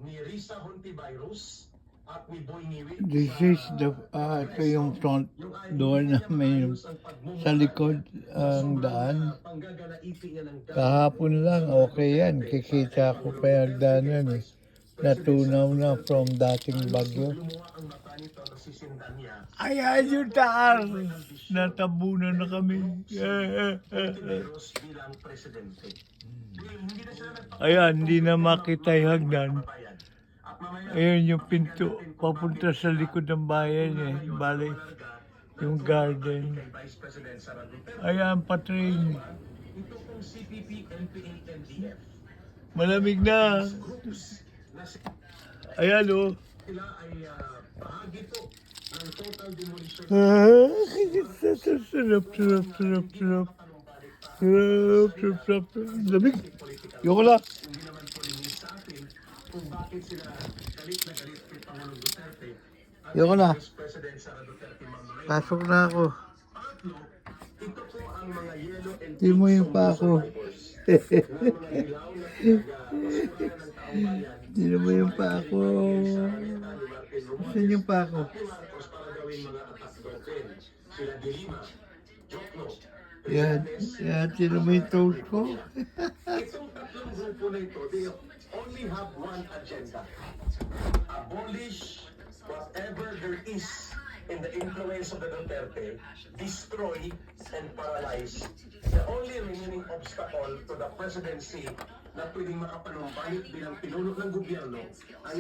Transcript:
ni Risa Hontivirus at ni Boy Niwi. This is the, ito yung front door namin, yung sa likod ang daan. Kahapon lang, okay yan. Kikita ko pa yung daanan eh. Natunaw na from dating bagyo. Ayan yung taas! Natabunan na kami. Ayan, hindi na makita yung hagdan. Ayan yung pinto, papunta sa likod ng bayan eh. Bali, yung garden. Ayan, patrain. Malamig na. Ayan o. Sarap. Lamig. Yoko lang. Yoko na. Pasok na ako. Hindi mo yung pa ako. Hindi mo yung pa ako. Saan yung pa ako? Yan. Sino mo yung toast ko? Itong tatlong grupo na ito, they only have one agenda. Abolish whatever there is in the influence of the Duterte, destroy and paralyze the only remaining obstacle to the presidency na pwedeng makapanumbalik bilang pinuno ng gobyerno ang